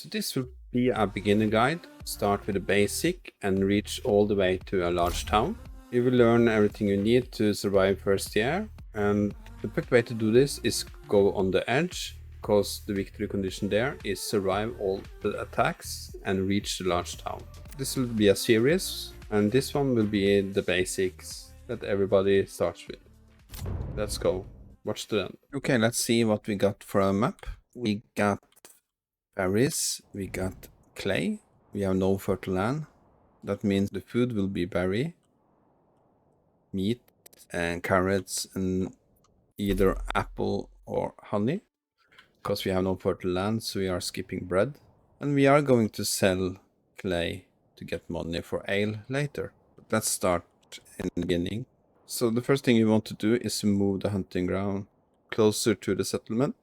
So this will be a beginner guide. Start with the basic and reach all the way to a large town. You will learn everything you need to survive first year, and the perfect way to do this is go on the edge, because the victory condition there is survive all the attacks and reach the large town. This will be a series, and this one will be the basics that everybody starts with. Let's go. Watch the end. Okay, let's see what we got for a map. We got berries, we got clay, we have no fertile land. That means the food will be berry, meat, and carrots, and either apple or honey. Because we have no fertile land, so we are skipping bread. And we are going to sell clay to get money for ale later. But let's start in the beginning. So the first thing you want to do is move the hunting ground closer to the settlement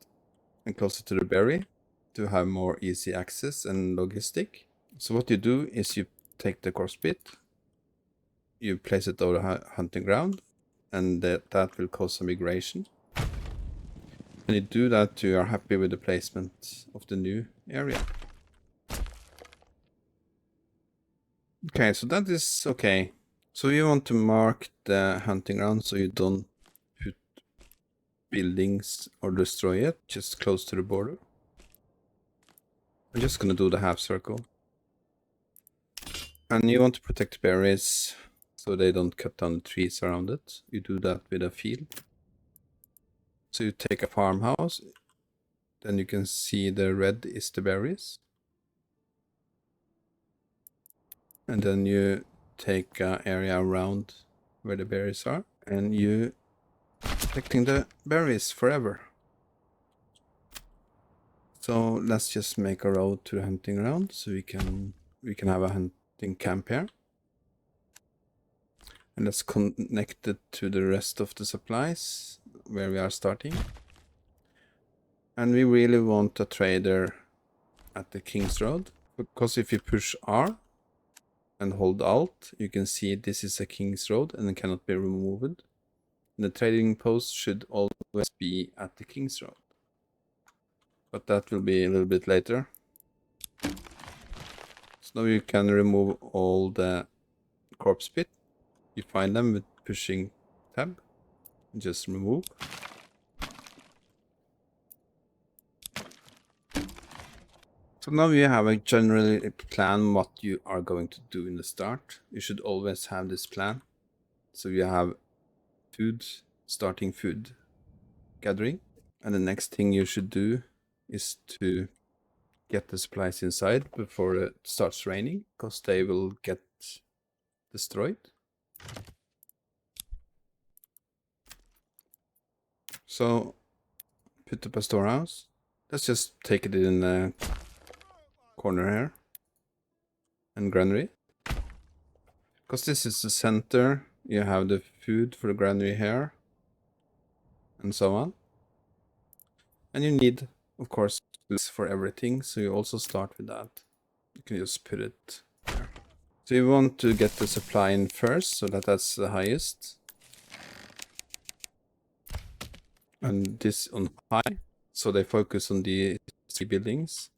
and closer to the berry to have more easy access and logistic. So what you do is you take the corpse pit, you place it over the hunting ground, and that will cause some migration. And you do that to you are happy with the placement of the new area. Okay, so that is okay. So you want to mark the hunting ground so you don't put buildings or destroy it, just close to the border. I'm just gonna do the half circle. And you want to protect berries so they don't cut down the trees around it. You do that with a field. So you take a farmhouse, then you can see the red is the berries. And then you take an area around where the berries are, and you protecting the berries forever. So let's just make a road to the hunting ground so we can have a hunting camp here. And let's connect it to the rest of the supplies where we are starting. And we really want a trader at the King's Road, because if you push R and hold Alt, you can see this is a King's Road and it cannot be removed. The trading post should always be at the King's Road. But that will be a little bit later. So now you can remove all the corpse pit. You find them with pushing tab. Just remove. So now you have a general plan what you are going to do in the start. You should always have this plan. So you have food, starting food gathering. And the next thing you should do is to get the supplies inside before it starts raining, because they will get destroyed. So put up a storehouse. Let's just take it in the corner here. And granary. Because this is the center, you have the food for the granary here. And so on. And you need, of course, this for everything, so you also start with that. You can just put it there. So you want to get the supply in first, so that's the highest. And this on high, so they focus on the 3 buildings.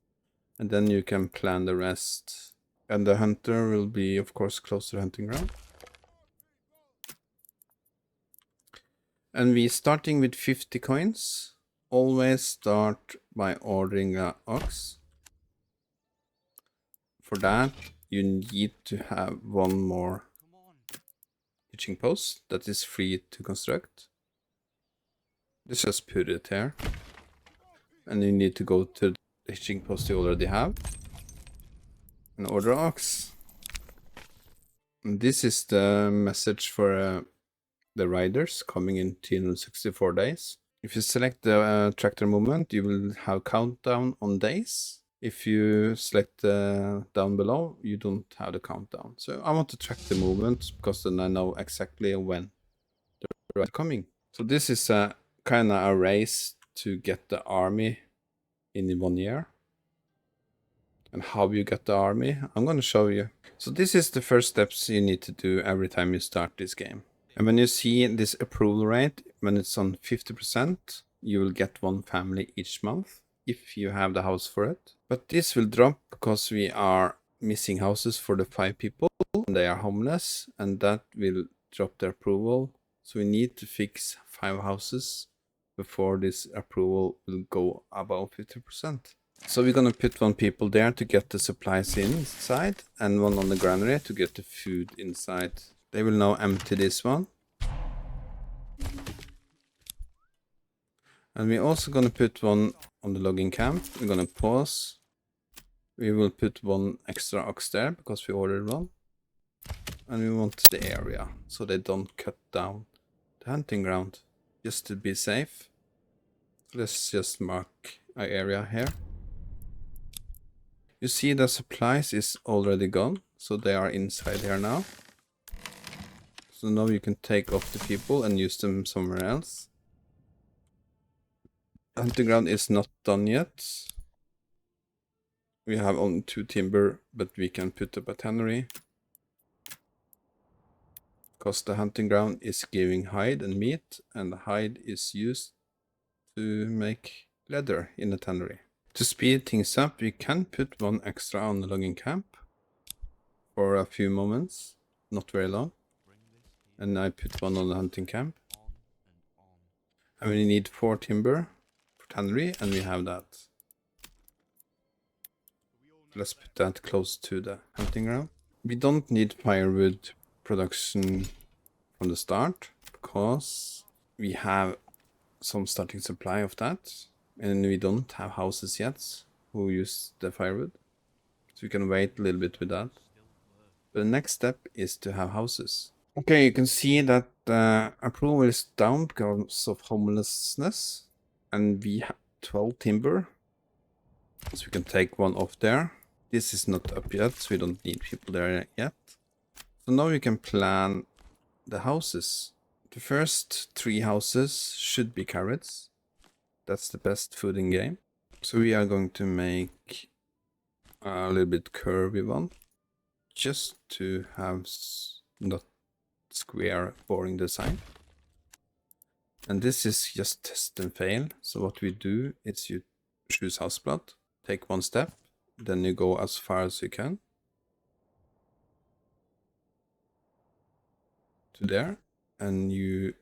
And then you can plan the rest. And the hunter will be, of course, close to the hunting ground. And we starting with 50 coins. Always start by ordering an ox. For that, you need to have one more hitching post that is free to construct. Let's just put it here. And you need to go to the hitching post you already have and order ox. And this is the message for the riders coming in 364 days. If you select the tractor movement, you will have countdown on days. If you select down below, you don't have the countdown. So I want to track the movement because then I know exactly when they're coming. So this is a kind of a race to get the army in 1 year. And how you get the army, I'm going to show you. So this is the first steps you need to do every time you start this game. And when you see this approval rate, when it's on 50%, you will get 1 family each month. if you have the house for it. But this will drop because we are missing houses for the 5 people. They are homeless, and that will drop the approval. So we need to fix 5 houses before this approval will go above 50%. So we're gonna put 1 people there to get the supplies inside, and 1 on the granary to get the food inside. They will now empty this one. And we're also gonna put 1 on the logging camp. We're gonna pause. We will put 1 extra ox there because we ordered 1. And we want the area so they don't cut down the hunting ground, just to be safe. Let's just mark our area here. You see the supplies is already gone, so they are inside here now. So now you can take off the people and use them somewhere else. Hunting ground is not done yet. We have only 2 timber, but we can put up a tannery. Because the hunting ground is giving hide and meat, and the hide is used to make leather in the tannery. To speed things up, we can put 1 extra on the logging camp for a few moments, not very long. And I put 1 on the hunting camp. And we need 4 timber for tannery, and we have that. Let's put that close to the hunting ground. We don't need firewood production from the start because we have some starting supply of that, and we don't have houses yet who use the firewood, so we can wait a little bit with that. But the next step is to have houses. Okay, you can see that the approval is down because of homelessness, and we have 12 timber, so we can take 1 off there. This is not up yet, so we don't need people there yet. So now we can plan the houses. The first 3 houses should be carrots. That's the best food in game. So we are going to make a little bit curvy one, just to have not square boring design. And this is just test and fail. So what we do is you choose house plot, take 1 step, then you go as far as you can to there, and you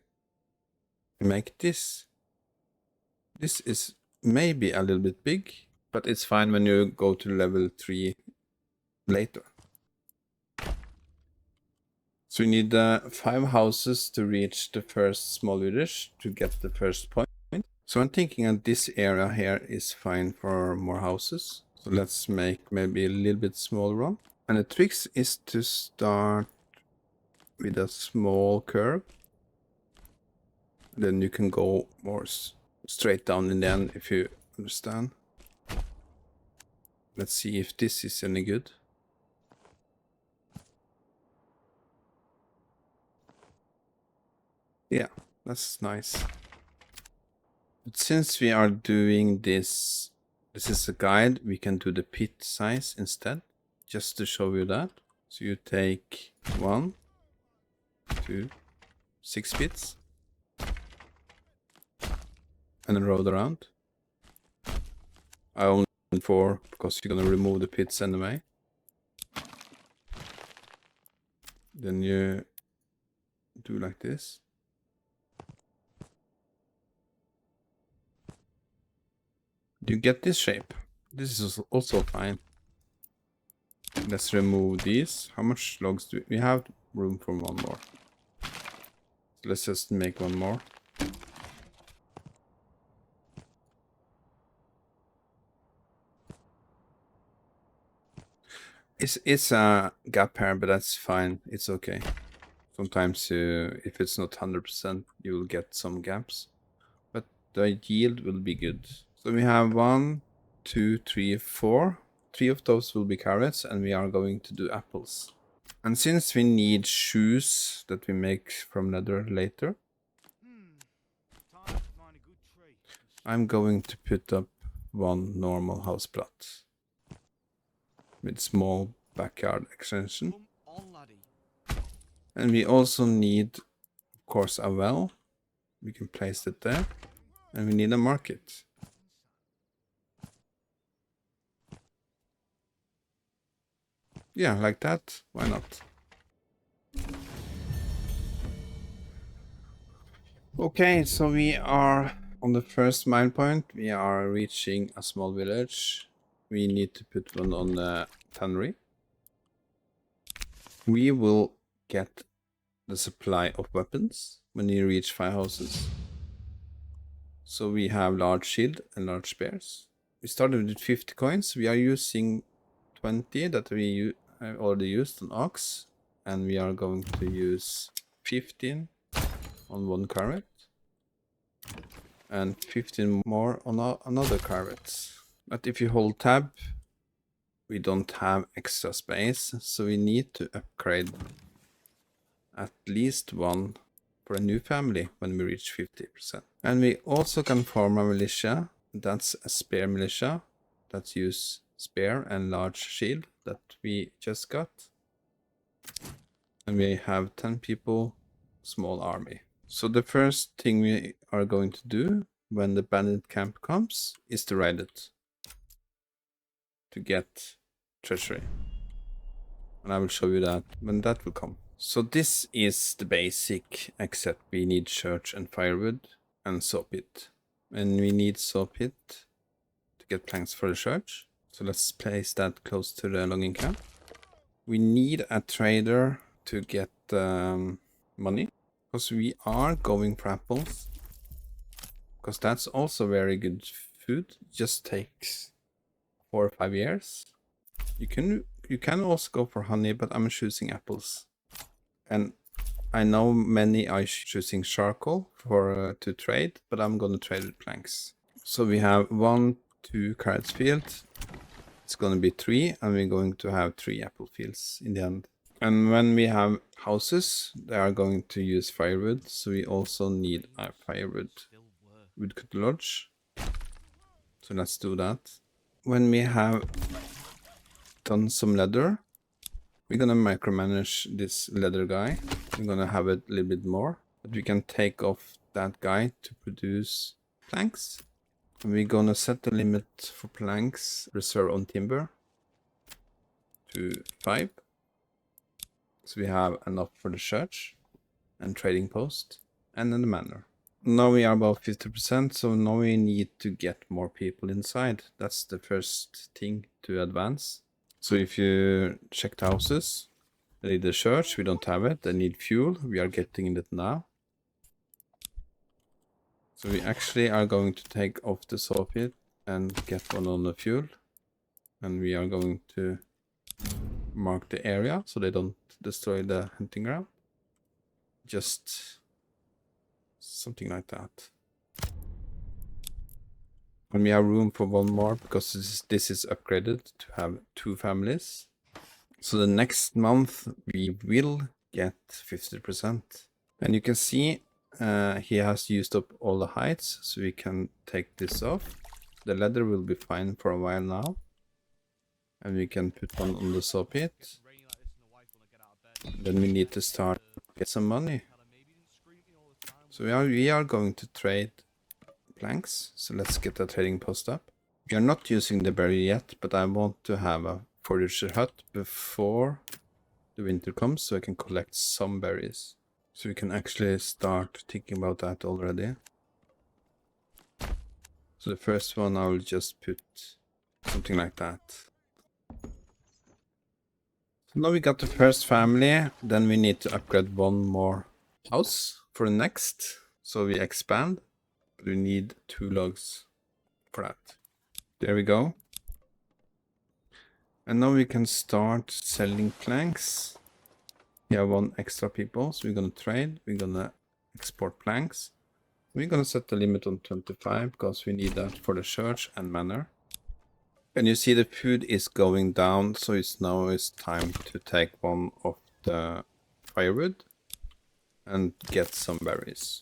make this. This is maybe a little bit big, but it's fine when you go to level 3 later. So we need 5 houses to reach the first small village to get the first point. So I'm thinking that this area here is fine for more houses. So let's make maybe a little bit smaller one. And the trick is to start with a small curve. Then you can go more straight down in the end, if you understand. Let's see if this is any good. Yeah, that's nice. But since we are doing this, this is a guide, we can do the pit size instead, just to show you that. So you take 1, 2, 6 pits, and then roll around. I only did 4 because you're gonna remove the pits anyway. Then you do like this. You get this shape. This is also fine. Let's remove these. How much logs do we have? Room for 1 more. So let's just make 1 more. It's a gap here, but that's fine. It's okay. Sometimes if it's not 100%, you will get some gaps, but the yield will be good. So we have 1, 2, 3, 4. 3 of those will be carrots, and we are going to do apples. And since we need shoes that we make from leather later, I'm going to put up 1 normal house plot with small backyard extension. And we also need, of course, a well. We can place it there. And we need a market. Yeah, like that. Why not? Okay, so we are on the first mile point. We are reaching a small village. We need to put one on the tannery. We will get the supply of weapons when you reach 5 houses. So we have large shield and large spears. We started with 50 coins. We are using 20 that we have already used on ox, and we are going to use 15 on one carrot and 15 more on another carrot. But if you hold tab, we don't have extra space, so we need to upgrade at least one for a new family when we reach 50%. And we also can form a militia. That's a spear militia that use spear and large shield that we just got. And we have 10 people, small army. So the first thing we are going to do when the bandit camp comes is to raid it to get treasury. And I will show you that when that will come. So this is the basic, except we need church and firewood and saw pit. And we need saw pit to get planks for the church. So let's place that close to the logging camp. We need a trader to get money, because we are going for apples. Because that's also very good food. It just takes 4 or 5 years. You can also go for honey, but I'm choosing apples. And I know many are choosing charcoal for to trade, but I'm gonna trade with planks. So we have 1, 2 carrots fields. It's gonna be 3, and we're going to have 3 apple fields in the end. And when we have houses, they are going to use firewood, so we also need a firewood woodcut lodge. So let's do that. When we have done some leather, we're gonna micromanage this leather guy. We're gonna have it a little bit more, but we can take off that guy to produce planks. And we're gonna set the limit for planks reserve on timber to 5. So we have enough for the church and trading post and then the manor. Now we are about 50%, so now we need to get more people inside. That's the first thing to advance. So if you check the houses, they need the church, we don't have it. They need fuel, we are getting it now. So we actually are going to take off the saw pit and get one on the fuel. And we are going to mark the area so they don't destroy the hunting ground. Just something like that. And we have room for one more because this is upgraded to have 2 families. So the next month we will get 50%. And you can see he has used up all the hides, so we can take this off. The leather will be fine for a while now. And we can put one on the saw pit. Then we need to start get some money. So we are going to trade planks. So let's get the trading post up. We are not using the berry yet, but I want to have a forager hut before the winter comes so I can collect some berries. So we can actually start thinking about that already. So the first one I will just put something like that. So now we got the first family, then we need to upgrade one more house for the next. So we expand, but we need 2 logs for that. There we go. And now we can start selling planks. We have 1 extra people, so we're gonna trade, we're gonna export planks. We're gonna set the limit on 25 because we need that for the church and manor. And you see the food is going down, so now it's time to take one of the firewood and get some berries.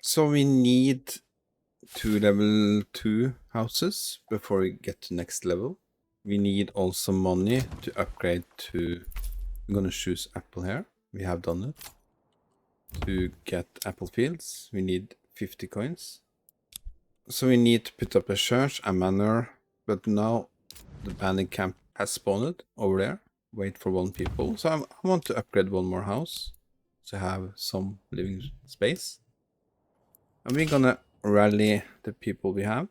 So we need 2 level 2 houses before we get to next level. We need also money to upgrade to, I'm gonna choose apple here, we have done it. To get apple fields, we need 50 coins. So we need to put up a church, a manor, but now the bandit camp has spawned over there. Wait for 1 people. So I want to upgrade 1 more house to have some living space. And we're gonna rally the people we have.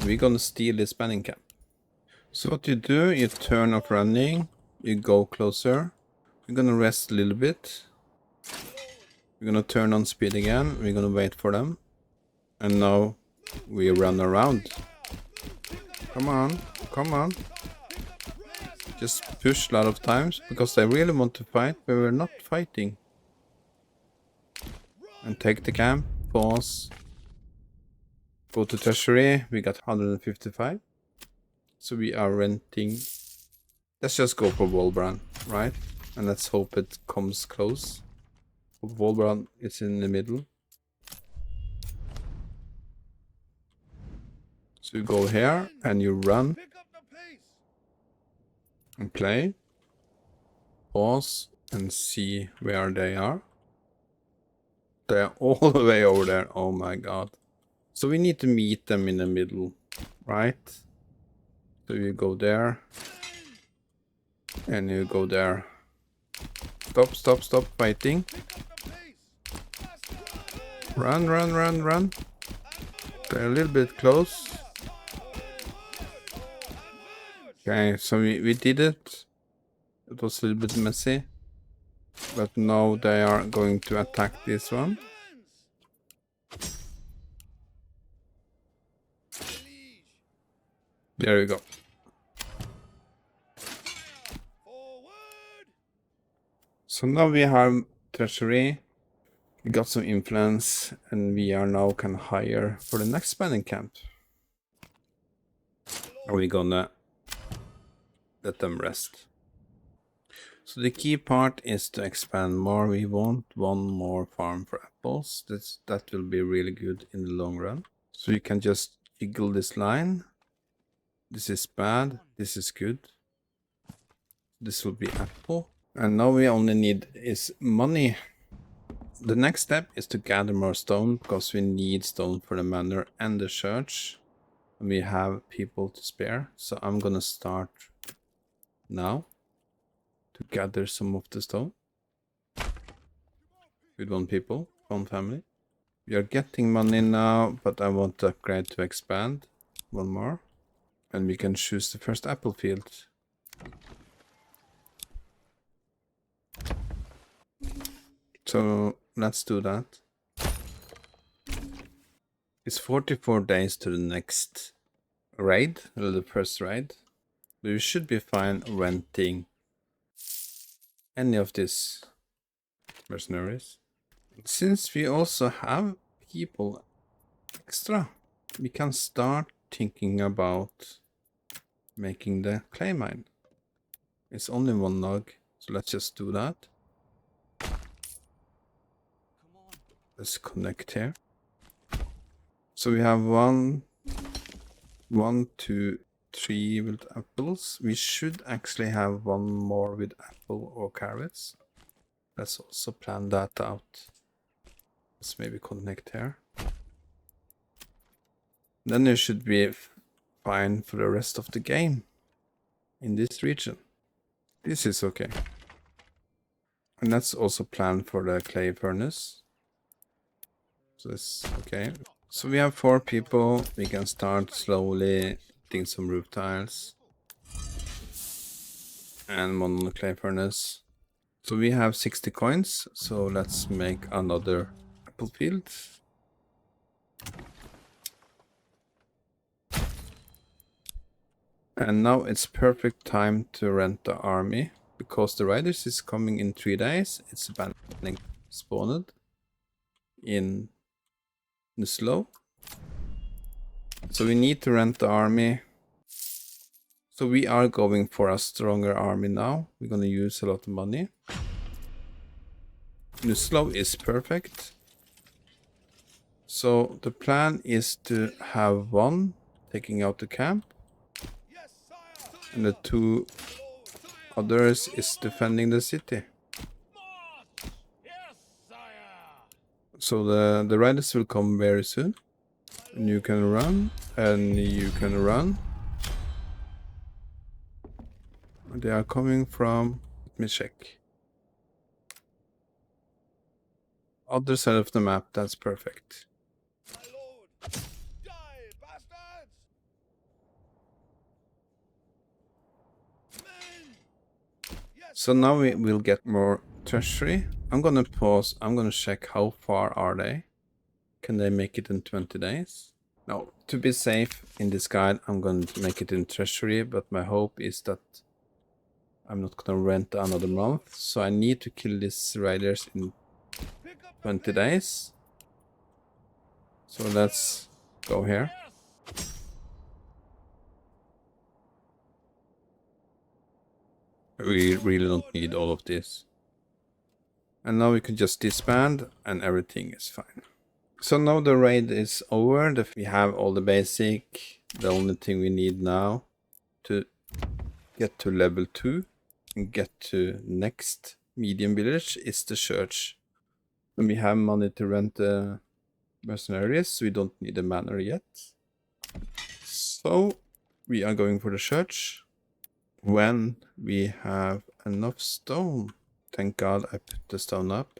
We're gonna steal this bandit camp. So what you do, you turn off running, you go closer. We're gonna rest a little bit. We're gonna turn on speed again. We're gonna wait for them. And now we run around. Come on, come on. Just push a lot of times because they really want to fight, but we're not fighting. And take the camp, pause. Go to treasury, we got 155. So we are renting. Let's just go for Wallbrand, right? And let's hope it comes close. Wallbrand is in the middle. So you go here and you run. And play. Pause and see where they are. They are all the way over there. Oh my god. So we need to meet them in the middle, right? So you go there. And you go there. Stop, stop, stop fighting. Run, run, run, run. They're a little bit close. Okay, so we did it. It was a little bit messy. But now they are going to attack this one. There we go. So now we have treasury. We got some influence and we are now can hire for the next bandit camp. Are we gonna let them rest? So the key part is to expand more. We want 1 more farm for apples. That will be really good in the long run. So you can just jiggle this line. This is bad. This is good. This will be apple. And now we only need is money. The next step is to gather more stone because we need stone for the manor and the church. And we have people to spare. So I'm gonna start now to gather some of the stone with 1 people, 1 family. We are getting money now, but I want to upgrade to expand 1 more. And we can choose the first apple field. So let's do that. It's 44 days to the next raid, or the first raid. We should be fine renting any of these mercenaries. Since we also have people extra, we can start thinking about making the clay mine. It's only 1 log, so let's just do that. Let's connect here. So we have 1, 2, 3 with apples. We should actually have 1 more with apple or carrots. Let's also plan that out. Let's maybe connect here. Then you should be fine for the rest of the game in this region. This is okay. And let's also plan for the clay furnace. So this okay. So we have 4 people. We can start slowly putting some roof tiles. And 1 on the clay furnace. So we have 60 coins. So let's make another apple field. And now it's perfect time to rent the army. Because the riders is coming in 3 days. It's abandoning spawned in the slow. So we need to rent the army. So we are going for a stronger army now. We're gonna use a lot of money. The slow is perfect. So the plan is to have 1 taking out the camp. And the 2 others is defending the city. So the riders will come very soon. And you can run, and you can run. They are coming from, let me check. Other side of the map, that's perfect. My lord! Die, bastards! Men! Yes, So now we will get more treasury. I'm gonna pause. I'm gonna check how far are they. Can they make it in 20 days? No, to be safe in this guide, I'm going to make it in treasury, but my hope is that I'm not gonna rent another month. So I need to kill these raiders in pick up 20 days. So let's go here. We really don't need all of this. And now we can just disband and everything is fine. So now the raid is over. We have all the basic. The only thing we need now to get to level 2 and get to next medium village is the church. And we have money to rent the mercenaries, so we don't need a manor yet. So we are going for the church when we have enough stone. Thank God I put the stone up.